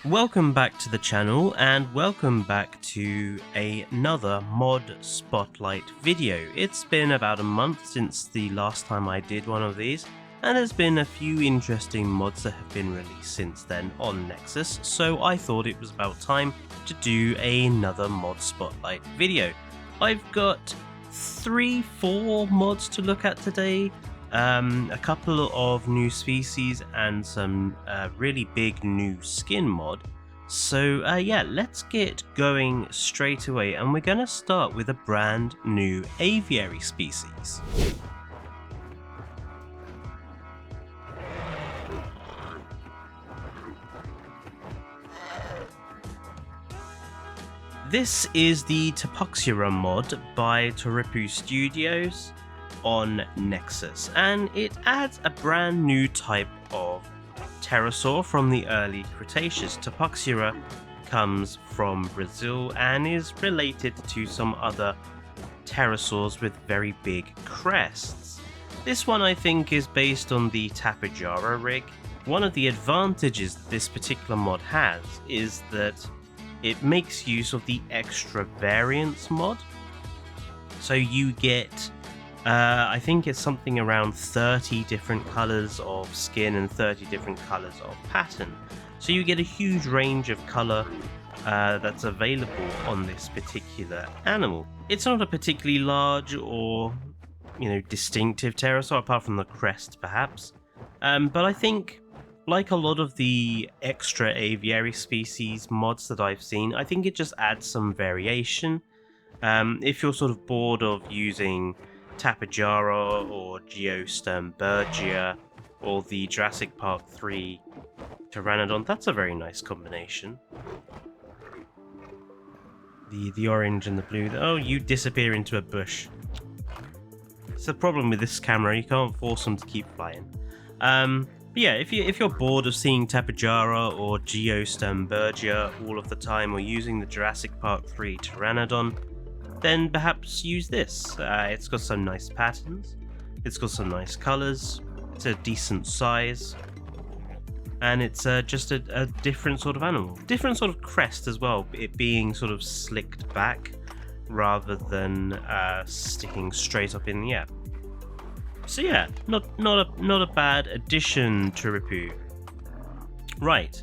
Welcome back to the channel, and welcome back to another mod spotlight video. It's been about a month since the last time I did one of these, and there's been a few interesting mods that have been released since then on Nexus, so I thought it was about time to do another mod spotlight video. I've got 3-4 mods to look at today. A couple of new species and some really big new skin mod. So yeah, let's get going straight away, and we're going to start with a brand new aviary species. This is the Tupuxuara mod by Toripu Studios on Nexus, and it adds a brand new type of pterosaur from the early Cretaceous. Tupuxuara comes from Brazil and is related to some other pterosaurs with very big crests. This one I think is based on the Tupuxuara rig. One of the advantages this particular mod has is that it makes use of the extra variants mod. So you get I think it's something around 30 different colours of skin and 30 different colours of pattern. So you get a huge range of colour that's available on this particular animal. It's not a particularly large or, distinctive pterosaur, apart from the crest perhaps. But I think, like a lot of the extra aviary species mods that I've seen, I think it just adds some variation. If you're sort of bored of using Tupuxuara or Geostembergia or the Jurassic Park 3 Pteranodon, that's a very nice combination. The orange and the blue. Oh, you disappear into a bush. It's the problem with this camera, you can't force them to keep flying. But yeah, if you're bored of seeing Tupuxuara or Geostembergia all of the time, or using the Jurassic Park 3 Pteranodon, then perhaps use this. It's got some nice patterns, it's got some nice colours, it's a decent size, and it's just a different sort of animal. Different sort of crest as well, it being sort of slicked back rather than sticking straight up in the air. So yeah, not a bad addition to Ripu. Right.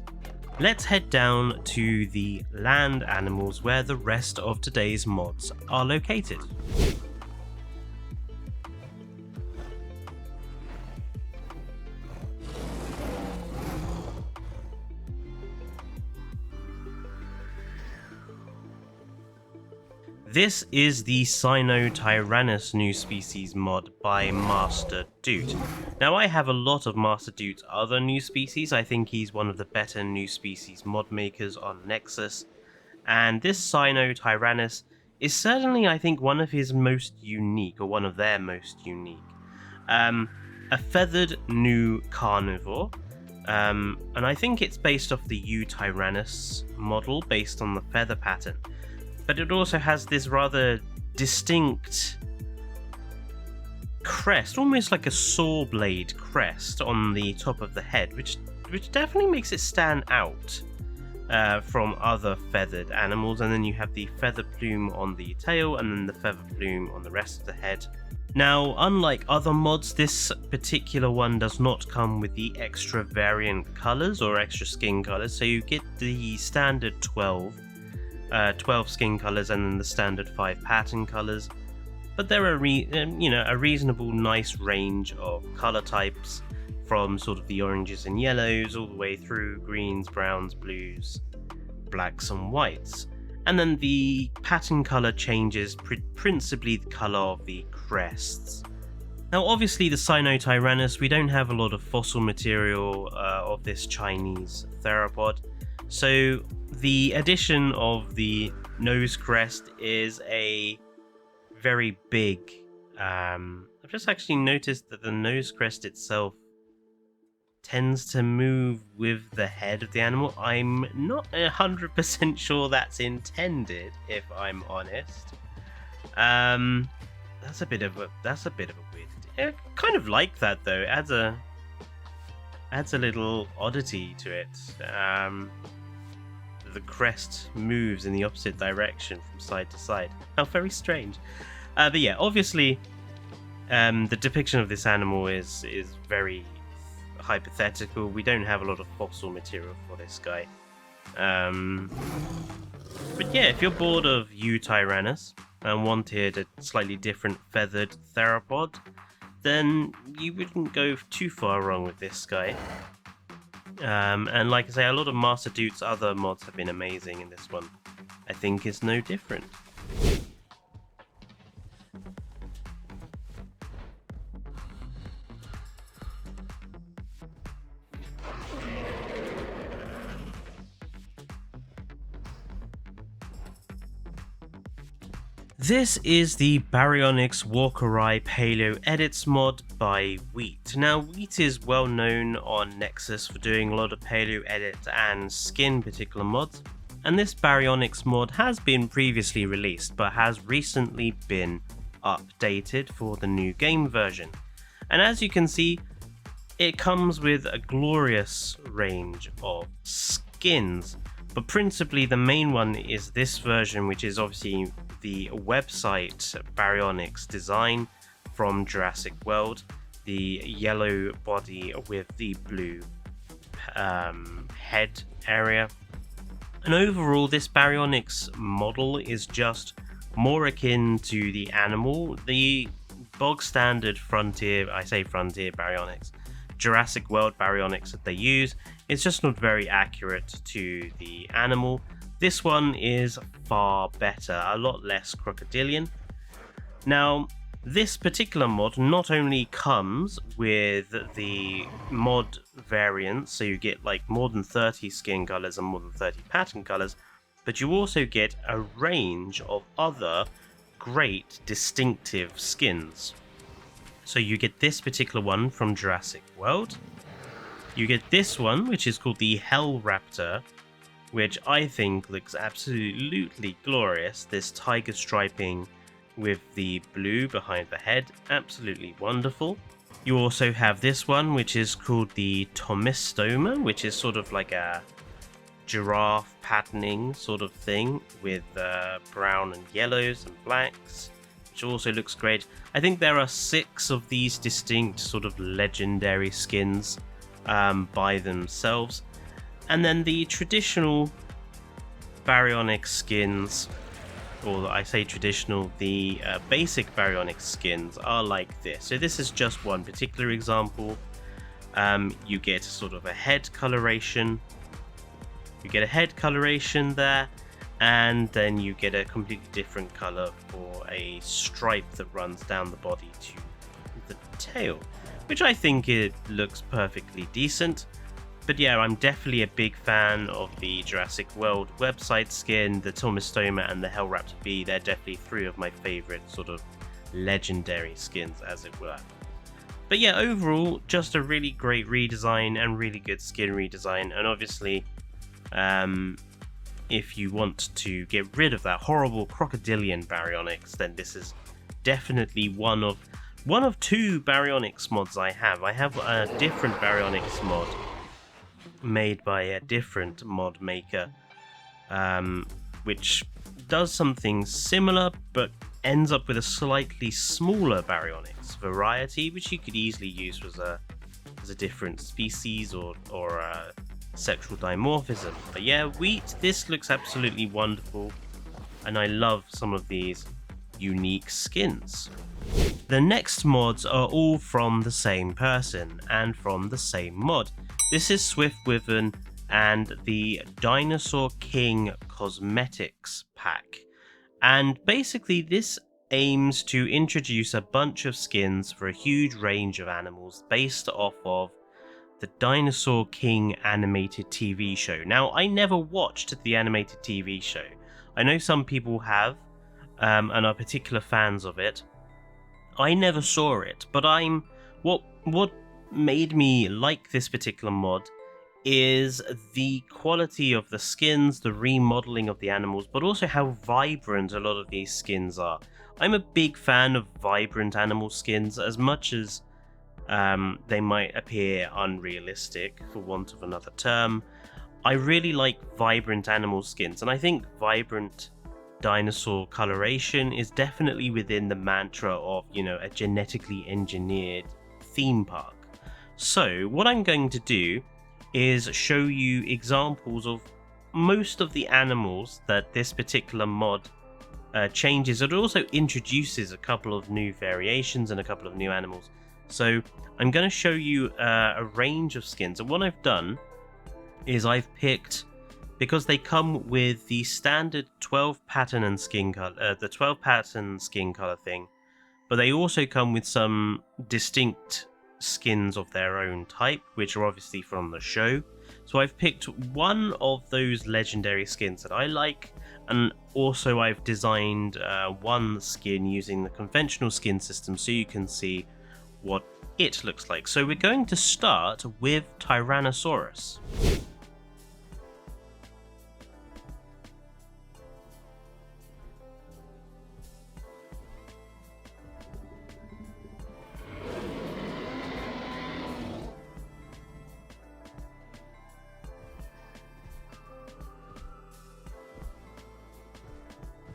Let's head down to the land animals where the rest of today's mods are located. This is the Sinotyrannus new species mod by Master Dude. Now, I have a lot of Master Dude's other new species. I think he's one of the better new species mod makers on Nexus. And this Sinotyrannus is certainly, I think, one of his most unique, or one of their most unique. A feathered new carnivore. And I think it's based off the Eutyrannus model based on the feather pattern. But it also has this rather distinct crest, almost like a saw blade crest on the top of the head, which definitely makes it stand out from other feathered animals. And then you have the feather plume on the tail, and then the feather plume on the rest of the head. Now, unlike other mods, this particular one does not come with the extra variant colours or extra skin colours, so you get the standard 12 skin colours and then the standard 5 pattern colours, but there are a reasonable nice range of colour types, from sort of the oranges and yellows all the way through greens, browns, blues, blacks and whites. And then the pattern colour changes principally the colour of the crests. Now obviously the Sinotyrannus, we don't have a lot of fossil material of this Chinese theropod, so the addition of the nose crest is a very big... I've just actually noticed that the nose crest itself tends to move with the head of the animal. I'm not 100% sure that's intended, if I'm honest. That's a bit of a weird... I kind of like that though. It adds a adds a little oddity to it. The crest moves in the opposite direction from side to side. How very strange. But yeah, obviously, the depiction of this animal is very hypothetical. We don't have a lot of fossil material for this guy. But yeah, if you're bored of Sinotyrannus and wanted a slightly different feathered theropod, then you wouldn't go too far wrong with this guy. And like I say, a lot of Master Dude's other mods have been amazing, and this one I think is no different. This is the Baryonyx Walker-Eye Paleo Edits mod by Wheat. Now, Wheat is well known on Nexus for doing a lot of paleo edit and skin particular mods, and this Baryonyx mod has been previously released but has recently been updated for the new game version. And as you can see, it comes with a glorious range of skins, but principally the main one is this version, which is obviously the website Baryonyx design from Jurassic World, the yellow body with the blue head area. And overall, this Baryonyx model is just more akin to the animal. The bog standard Frontier, I say Frontier Baryonyx, Jurassic World Baryonyx that they use, is just not very accurate to the animal. This one is far better, a lot less crocodilian. Now, this particular mod not only comes with the mod variants, so you get like more than 30 skin colors and more than 30 pattern colors, but you also get a range of other great distinctive skins. So you get this particular one from Jurassic World. You get this one, which is called the Hell Raptor, which I think looks absolutely glorious. This tiger striping with the blue behind the head, absolutely wonderful. You also have this one, which is called the Tomistoma, which is sort of like a giraffe patterning sort of thing with brown and yellows and blacks, which also looks great. I think there are 6 of these distinct sort of legendary skins by themselves. And then the traditional Baryonyx skins, or I say traditional, the basic Baryonyx skins are like this. So this is just one particular example. You get sort of a head coloration. You get a head coloration there, and then you get a completely different color for a stripe that runs down the body to the tail, which I think it looks perfectly decent. But yeah, I'm definitely a big fan of the Jurassic World website skin, the Tomistoma and the Hellraptor B. They're definitely 3 of my favorite sort of legendary skins, as it were. But yeah, overall, just a really great redesign and really good skin redesign. And obviously, if you want to get rid of that horrible crocodilian Baryonyx, then this is definitely one of 2 Baryonyx mods I have. I have a different Baryonyx mod made by a different mod maker, which does something similar but ends up with a slightly smaller Baryonyx variety, which you could easily use as a different species or a sexual dimorphism. But yeah, Wheat, this looks absolutely wonderful, and I love some of these unique skins. The next mods are all from the same person and from the same mod. This is Swiftwyvern and the Dinosaur King Cosmetics pack. And basically this aims to introduce a bunch of skins for a huge range of animals based off of the Dinosaur King animated TV show. Now, I never watched the animated TV show. I know some people have and are particular fans of it. I never saw it, but what made me like this particular mod is the quality of the skins, the remodeling of the animals, but also how vibrant a lot of these skins are. I'm a big fan of vibrant animal skins, as much as They might appear unrealistic, for want of another term. I really like vibrant animal skins, and I think vibrant dinosaur coloration is definitely within the mantra of, a genetically engineered theme park. So what I'm going to do is show you examples of most of the animals that this particular mod changes. It also introduces a couple of new variations and a couple of new animals. So I'm going to show you a range of skins, and what I've done is I've picked, because they come with the standard 12 pattern and skin color, the 12 pattern skin color thing, but they also come with some distinct skins of their own type, which are obviously from the show. So I've picked one of those legendary skins that I like, and also I've designed one skin using the conventional skin system so you can see what it looks like. So we're going to start with Tyrannosaurus.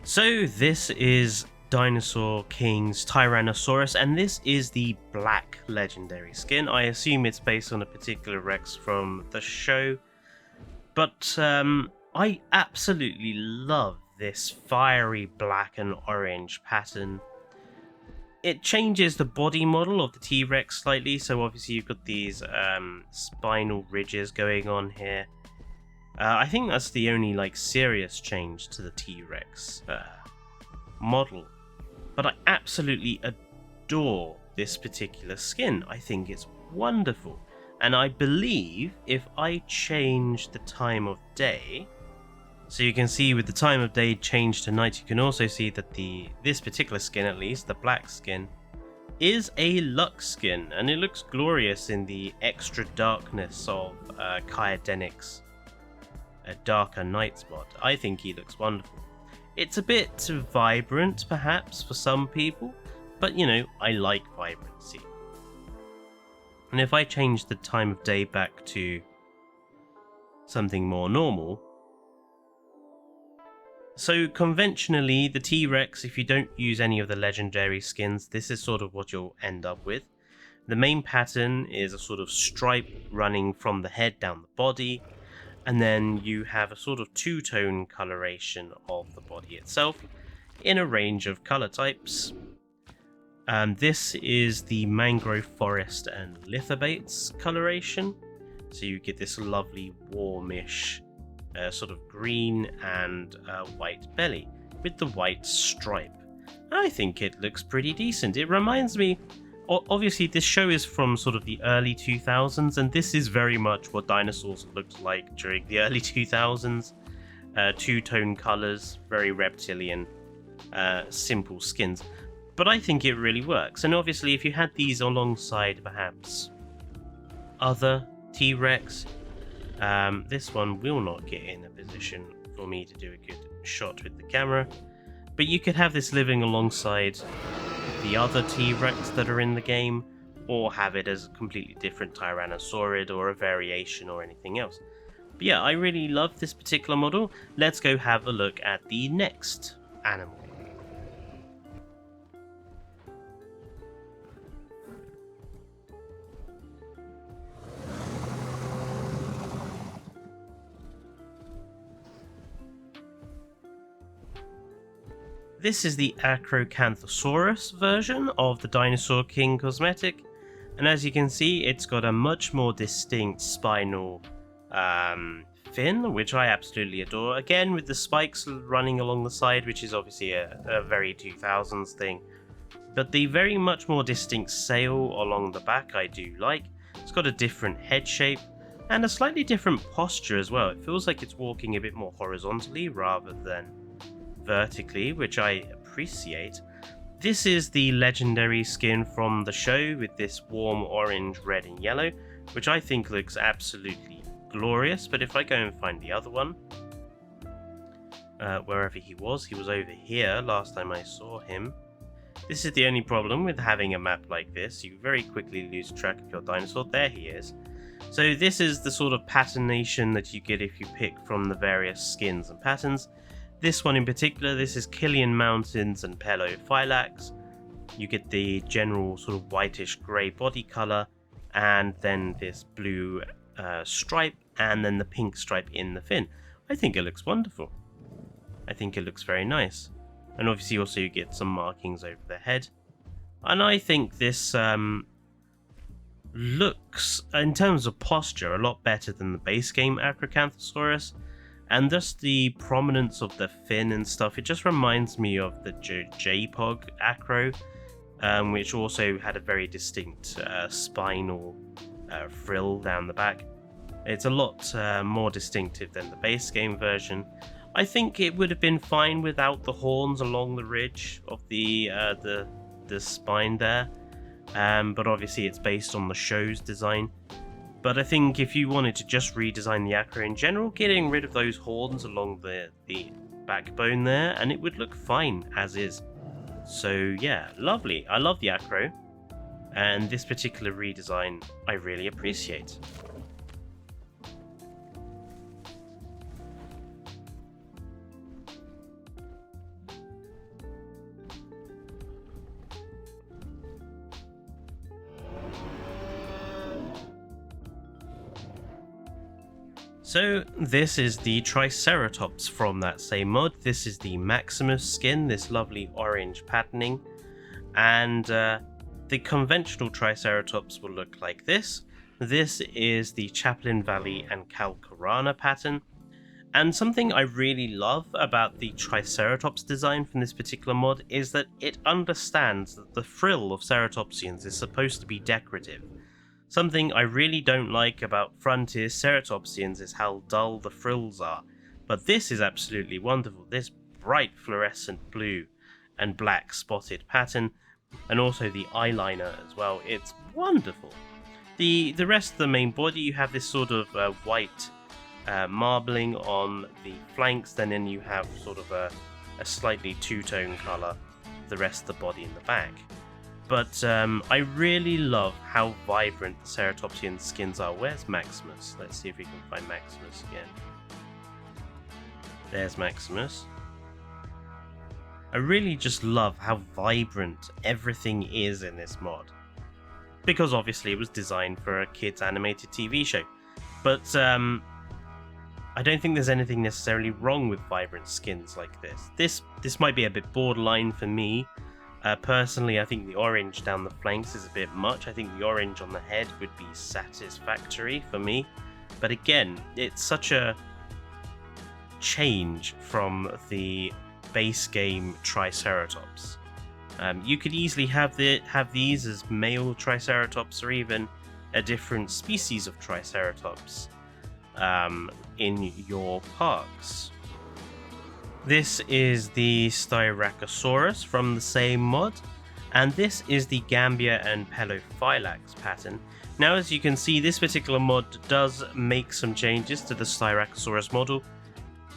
So this is Dinosaur King's Tyrannosaurus, and this is the black legendary skin. I assume it's based on a particular Rex from the show, but I absolutely love this fiery black and orange pattern. It changes the body model of the T-Rex slightly, so obviously you've got these spinal ridges going on here. I think that's the only serious change to the T-Rex model. But I absolutely adore this particular skin. I think it's wonderful. And I believe if I change the time of day, so you can see with the time of day changed to night, you can also see that this particular skin, at least, the black skin, is a Lux skin. And it looks glorious in the extra darkness of Kaidenix. A darker night spot. I think he looks wonderful. It's a bit vibrant perhaps for some people, but I like vibrancy. And if I change the time of day back to something more normal, so conventionally the T-Rex, if you don't use any of the legendary skins, this is sort of what you'll end up with. The main pattern is a sort of stripe running from the head down the body, and then you have a sort of two-tone coloration of the body itself in a range of color types. This is the mangrove forest and lithobates coloration, so you get this lovely warmish sort of green and white belly with the white stripe. I think it looks pretty decent. It reminds me, obviously this show is from sort of the early 2000s, and this is very much what dinosaurs looked like during the early 2000s. Two-tone colors, very reptilian, simple skins. But I think it really works. And obviously if you had these alongside perhaps other T-Rex, this one will not get in a position for me to do a good shot with the camera, but you could have this living alongside the other T-Rex that are in the game, or have it as a completely different Tyrannosaurid or a variation or anything else. But yeah, I really love this particular model. Let's go have a look at the next animal. This is the Acrocanthosaurus version of the Dinosaur King cosmetic, and as you can see, it's got a much more distinct spinal fin, which I absolutely adore. Again, with the spikes running along the side, which is obviously a very 2000s thing. But the very much more distinct sail along the back I do like. It's got a different head shape and a slightly different posture as well. It feels like it's walking a bit more horizontally rather than vertically, which I appreciate. This is the legendary skin from the show with this warm orange, red and yellow, which I think looks absolutely glorious. But if I go and find the other one, wherever he was over here last time I saw him. This is the only problem with having a map like this. You very quickly lose track of your dinosaur. There he is. So this is the sort of patternation that you get if you pick from the various skins and patterns. This one in particular, this is Killian Mountains and Pello Phylax. You get the general sort of whitish grey body colour, and then this blue stripe, and then the pink stripe in the fin. I think it looks wonderful. I think it looks very nice. And obviously also you get some markings over the head. And I think this looks, in terms of posture, a lot better than the base game Acrocanthosaurus. And just the prominence of the fin and stuff, it just reminds me of the JPOG Acro, which also had a very distinct spinal frill down the back. It's a lot more distinctive than the base game version. I think it would have been fine without the horns along the ridge of the spine there, but obviously it's based on the show's design. But I think if you wanted to just redesign the Acro in general, getting rid of those horns along the backbone there, and it would look fine as is. So yeah, lovely. I love the Acro, and this particular redesign I really appreciate. So this is the Triceratops from that same mod. This is the Maximus skin, this lovely orange patterning. And the conventional Triceratops will look like this. This is the Chaplin Valley and Calcarana pattern. And something I really love about the Triceratops design from this particular mod is that it understands that the frill of ceratopsians is supposed to be decorative. Something I really don't like about Frontier ceratopsians is how dull the frills are, but this is absolutely wonderful. This bright fluorescent blue and black spotted pattern, and also the eyeliner as well, it's wonderful. The rest of the main body, you have this sort of white marbling on the flanks, then you have sort of a slightly two-tone colour the rest of the body in the back. But I really love how vibrant the ceratopsian skins are. Where's Maximus? Let's see if we can find Maximus again. There's Maximus. I really just love how vibrant everything is in this mod. Because obviously it was designed for a kids animated TV show. But I don't think there's anything necessarily wrong with vibrant skins like this. This might be a bit borderline for me. Personally, I think the orange down the flanks is a bit much. I think the orange on the head would be satisfactory for me. But again, it's such a change from the base game Triceratops. You could easily have these as male Triceratops, or even a different species of Triceratops in your parks. This is the Styracosaurus from the same mod, and this is the Gambia and Pelophylax pattern. Now, as you can see, this particular mod does make some changes to the Styracosaurus model.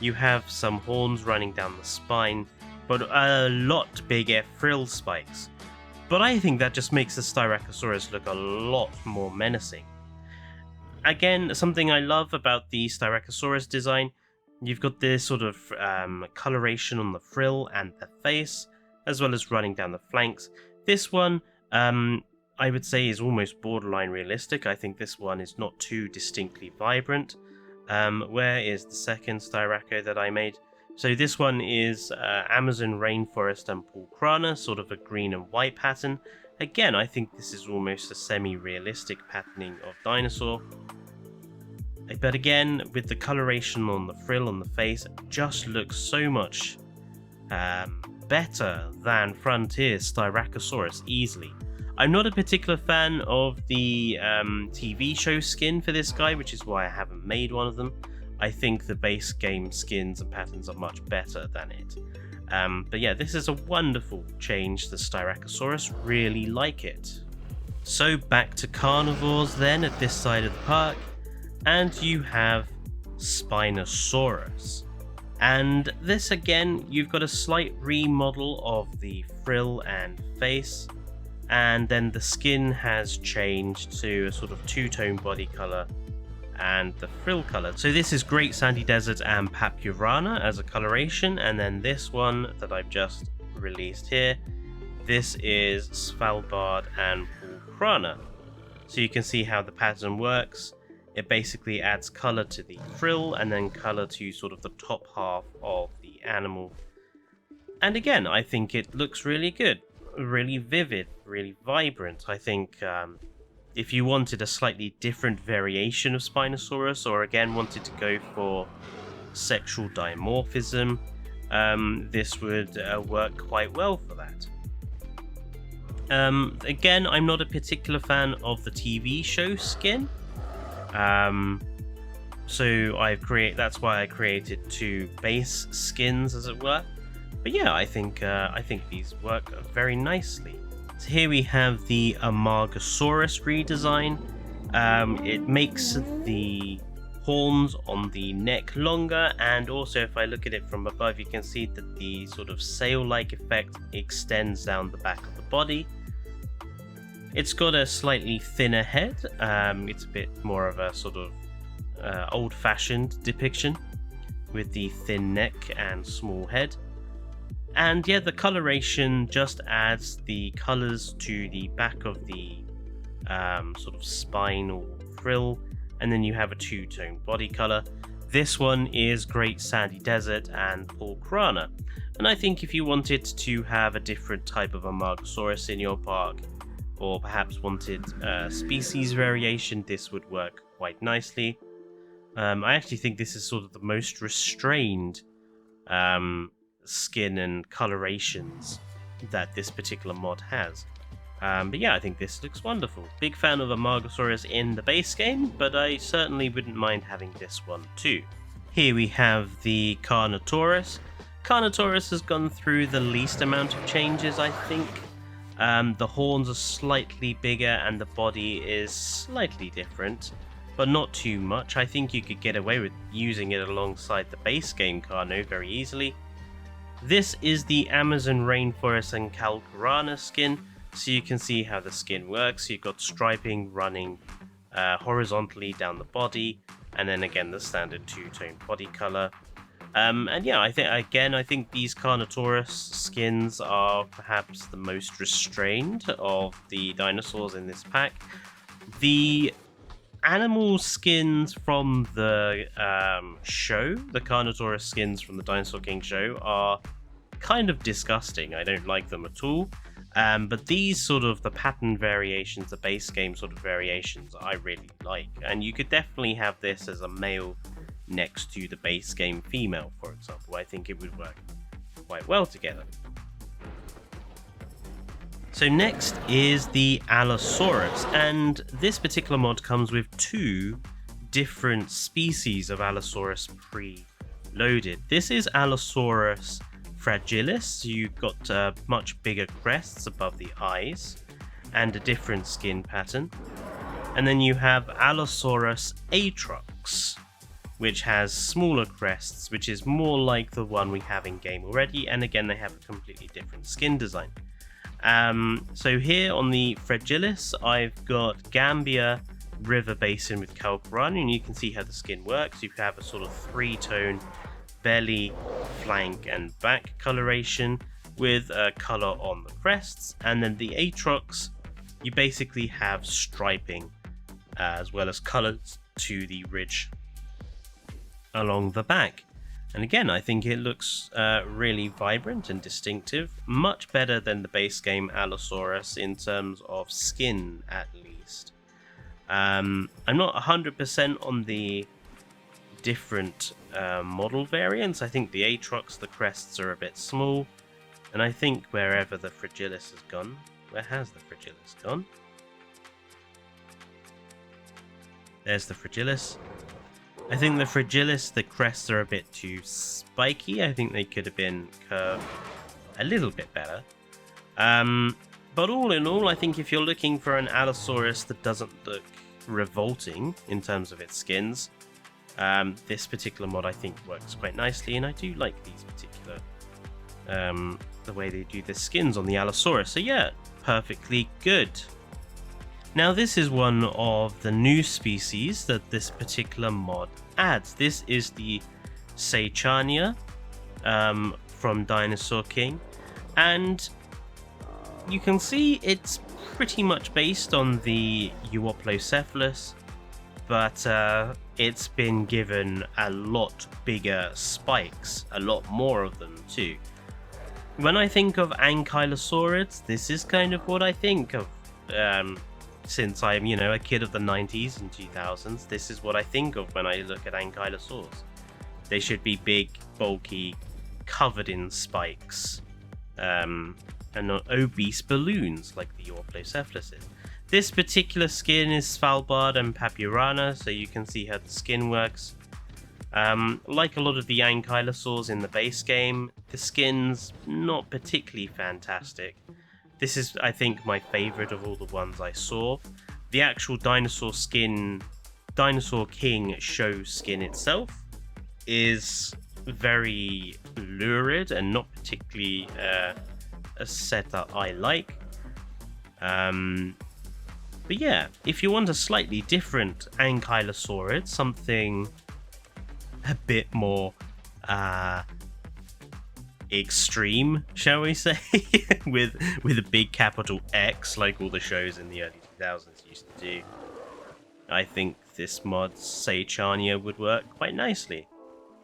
You have some horns running down the spine, but a lot bigger frill spikes. But I think that just makes the Styracosaurus look a lot more menacing. Again, something I love about the Styracosaurus design, you've got this sort of coloration on the frill and the face, as well as running down the flanks. This one, I would say, is almost borderline realistic. I think this one is not too distinctly vibrant. Where is the second Styraco that I made? So this one is Amazon rainforest and pulchrana, sort of a green and white pattern. Again, I think this is almost a semi-realistic patterning of dinosaur. But again, with the coloration on the frill on the face, it just looks so much better than Frontier Styracosaurus easily. I'm not a particular fan of the TV show skin for this guy, which is why I haven't made one of them. I think the base game skins and patterns are much better than it. But yeah, this is a wonderful change to the Styracosaurus, really like it. So back to carnivores then at this side of the park. And you have Spinosaurus. And this again, you've got a slight remodel of the frill and face, and then the skin has changed to a sort of two-tone body color and the frill color. So this is Great Sandy Desert and Papurana as a coloration, and then this one that I've just released here, this is Svalbard and Tupuxuara. So you can see how the pattern works. It basically adds color to the frill and then color to sort of the top half of the animal. And again, I think it looks really good, really vivid, really vibrant. I think if you wanted a slightly different variation of Spinosaurus, or again wanted to go for sexual dimorphism, this would work quite well for that. Again, I'm not a particular fan of the TV show skin. So that's why I created two base skins, as it were. But yeah, I think these work very nicely. So here we have the Amargasaurus redesign. It makes the horns on the neck longer, and also if I look at it from above, you can see that the sort of sail-like effect extends down the back of the body. It's got a slightly thinner head. It's a bit more of a sort of old-fashioned depiction with the thin neck and small head. And yeah, the coloration just adds the colors to the back of the sort of spinal frill, and then you have a two-tone body color. This one is Great Sandy Desert and Tupuxuara. And I think if you wanted to have a different type of Amargasaurus in your park, or perhaps wanted species variation, this would work quite nicely. I actually think this is sort of the most restrained skin and colorations that this particular mod has. But yeah, I think this looks wonderful. Big fan of Amargasaurus in the base game, but I certainly wouldn't mind having this one too. Here we have the Carnotaurus. Carnotaurus has gone through the least amount of changes, I think. The horns are slightly bigger and the body is slightly different, but not too much. I think you could get away with using it alongside the base game Carno very easily. This is the Amazon Rainforest and Calcarana skin, so you can see how the skin works. You've got striping running horizontally down the body, and then again the standard two-tone body color. And yeah, I think these Carnotaurus skins are perhaps the most restrained of the dinosaurs in this pack. The animal skins from the show, the Carnotaurus skins from the Dinosaur King show, are kind of disgusting. I don't like them at all. But these sort of the pattern variations, the base game sort of variations, I really like. And you could definitely have this as a male next to the base game female, for example. I think it would work quite well together. So next is the Allosaurus, and this particular mod comes with two different species of Allosaurus pre-loaded. This is Allosaurus fragilis, so you've got much bigger crests above the eyes and a different skin pattern. And then you have Allosaurus atrox, which has smaller crests, which is more like the one we have in game already, and again they have a completely different skin design. So here on the fragilis, I've got Gambia River Basin with Calcarana, and you can see how the skin works. You have a sort of three-tone belly, flank, and back coloration with a color on the crests, and then the atrox, you basically have striping as well as colors to the ridge along the back. And again, I think it looks really vibrant and distinctive, much better than the base game Allosaurus in terms of skin, at least. I'm not 100% on the different model variants. I think the atrox, the crests are a bit small, and I think wherever the fragilis has gone, where has the fragilis gone? There's the fragilis. I think the fragilis, the crests are a bit too spiky. I think they could have been curved a little bit better. But all in all, I think if you're looking for an Allosaurus that doesn't look revolting in terms of its skins, This particular mod I think works quite nicely, and I do like these particular the way they do the skins on the Allosaurus. So yeah, perfectly good. Now this is one of the new species that this particular mod adds. This is the Sept from Dinosaur King, and you can see it's pretty much based on the Euoplocephalus, but it's been given a lot bigger spikes, a lot more of them too. When I think of ankylosaurids, this is kind of what I think of. Since I'm, a kid of the 90s and 2000s, this is what I think of when I look at ankylosaurs. They should be big, bulky, covered in spikes, and not obese balloons like the Euoplocephalus is. This particular skin is Svalbard and Papyrana, so you can see how the skin works. Like a lot of the ankylosaurs in the base game, the skin's not particularly fantastic. This is, I think, my favourite of all the ones I saw. The actual Dinosaur King show skin itself is very lurid and not particularly a set that I like. But yeah, if you want a slightly different ankylosaurid, something a bit more extreme, shall we say, with a big capital X like all the shows in the early 2000s used to do, I think this mod Sept would work quite nicely.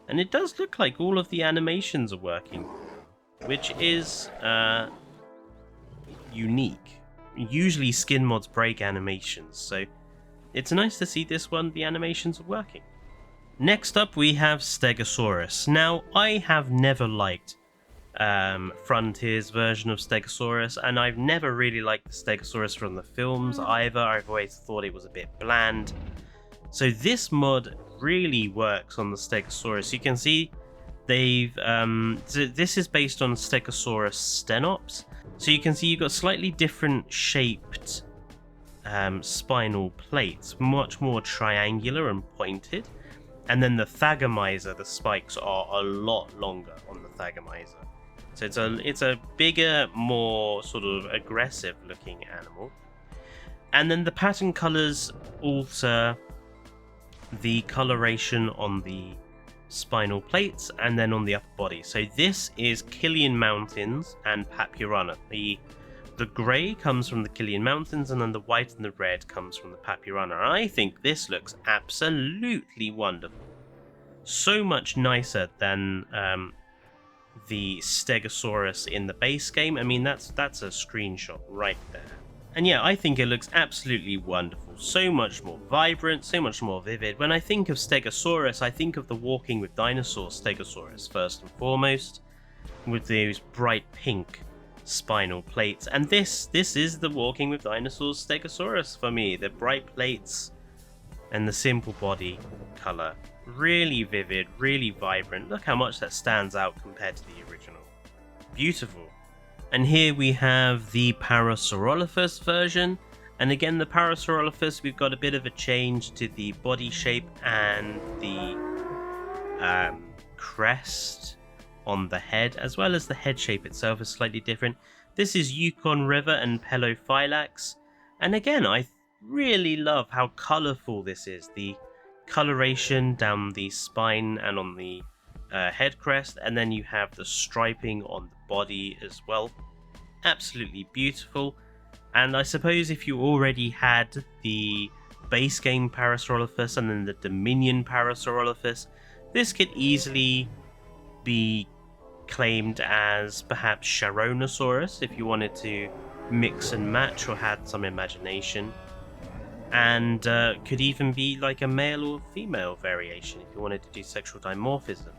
And it does look like all of the animations are working, which is unique. Usually skin mods break animations, so it's nice to see this one, the animations are working. Next up we have Stegosaurus. Now, I have never liked Frontier's version of Stegosaurus, and I've never really liked the Stegosaurus from the films either. I've always thought it was a bit bland. So this mod really works on the Stegosaurus. You can see they've so this is based on Stegosaurus stenops. So you can see you've got slightly different shaped spinal plates, much more triangular and pointed. And then the Thagomizer, the spikes are a lot longer on the Thagomizer. So it's a bigger, more sort of aggressive looking animal. And then the pattern colours alter the coloration on the spinal plates and then on the upper body. So this is Killian Mountains and Papyrana. The grey comes from the Killian Mountains, and then the white and the red comes from the Papyrana. And I think this looks absolutely wonderful. So much nicer than the Stegosaurus in the base game. I mean, that's a screenshot right there. And yeah, I think it looks absolutely wonderful. So much more vibrant, so much more vivid. When I think of Stegosaurus, I think of the Walking with Dinosaurs Stegosaurus first and foremost, with those bright pink spinal plates. And this is the Walking with Dinosaurs Stegosaurus for me. The bright plates and the simple body color. Really vivid, really vibrant. Look how much that stands out compared to the original. Beautiful. And here we have the Parasaurolophus version. And again, the Parasaurolophus, we've got a bit of a change to the body shape and the crest on the head, as well as the head shape itself is slightly different. This is Yukon River and Pelophylax. And again, I really love how colourful this is. The coloration down the spine and on the head crest, and then you have the striping on the body as well. Absolutely beautiful. And I suppose if you already had the base game Parasaurolophus and then the Dominion Parasaurolophus, this could easily be claimed as perhaps Sharonosaurus if you wanted to mix and match or had some imagination. And could even be like a male or female variation if you wanted to do sexual dimorphism.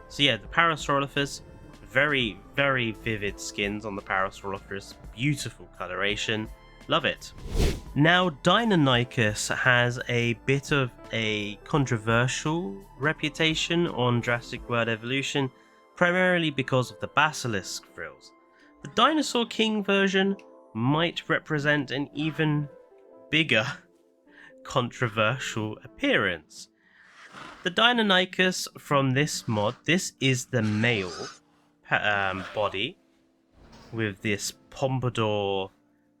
So yeah, the Parasaurolophus, very, very vivid skins on the Parasaurolophus, beautiful coloration, love it. Now, Deinonychus has a bit of a controversial reputation on Jurassic World Evolution, primarily because of the basilisk frills. The Dinosaur King version might represent an even bigger controversial appearance. The Baryonyx from this mod, this is the male body with this pompadour,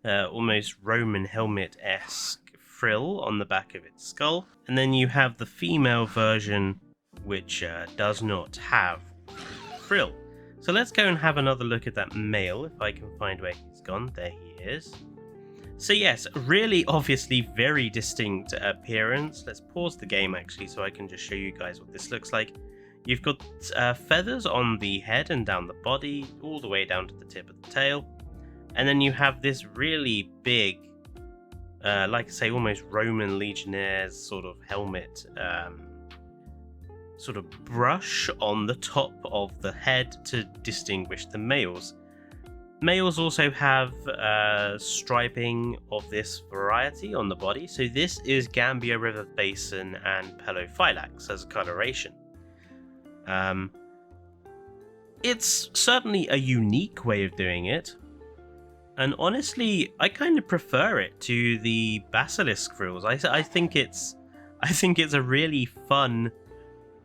almost Roman helmet-esque frill on the back of its skull. And then you have the female version, which does not have frill. So let's go and have another look at that male, if I can find where he's gone. There he is. So yes, really obviously very distinct appearance. Let's pause the game actually so I can just show you guys what this looks like. You've got feathers on the head and down the body, all the way down to the tip of the tail. And then you have this really big, like I say, almost Roman legionnaires sort of helmet, sort of brush on the top of the head to distinguish the males. Males also have striping of this variety on the body, so this is Gambia River Basin and Pelophylax as a coloration. It's certainly a unique way of doing it, and honestly, I kind of prefer it to the basilisk frills. I think it's a really fun,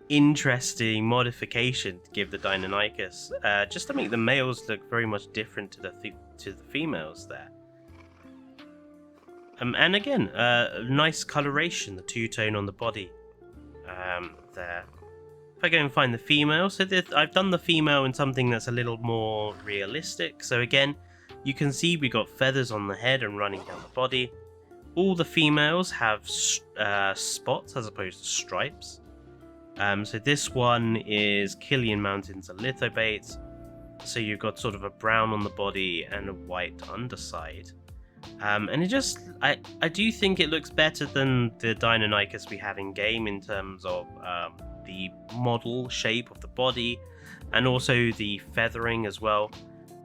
interesting modification to give the Baryonyx, just to make the males look very much different to the females there. And again, nice coloration, the two-tone on the body there. If I go and find the female, so I've done the female in something that's a little more realistic. So again, you can see we got feathers on the head and running down the body. All the females have spots as opposed to stripes. So this one is Killian Mountains a lithobate. So you've got sort of a brown on the body and a white underside. And it just, I do think it looks better than the Baryonyx we have in game in terms of the model shape of the body and also the feathering as well.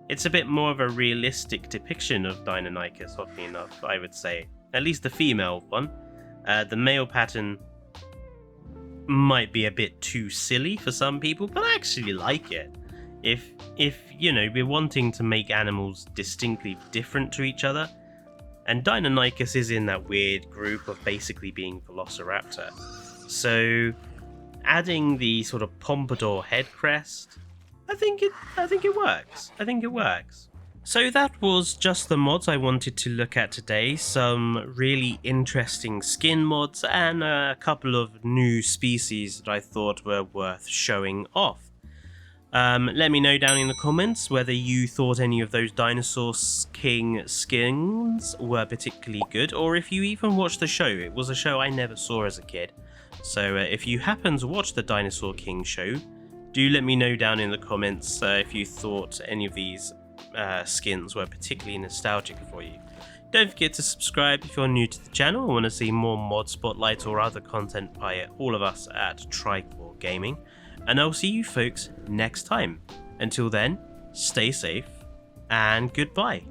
It's a bit more of a realistic depiction of Baryonyx, oddly enough, I would say. At least the female one. The male pattern might be a bit too silly for some people, but I actually like it. If you know, we're wanting to make animals distinctly different to each other, and Baryonyx is in that weird group of basically being Velociraptor. So adding the sort of pompadour head crest, I think it works. I think it works. So that was just the mods I wanted to look at today. Some really interesting skin mods and a couple of new species that I thought were worth showing off. Let me know down in the comments whether you thought any of those Dinosaur King skins were particularly good, or if you even watched the show. It was a show I never saw as a kid. So if you happen to watch the Dinosaur King show, do let me know down in the comments if you thought any of these skins were particularly nostalgic for you. Don't forget to subscribe if you're new to the channel and want to see more mod spotlights or other content by all of us at Tricor Gaming. And I'll see you folks next time. Until then, stay safe and goodbye.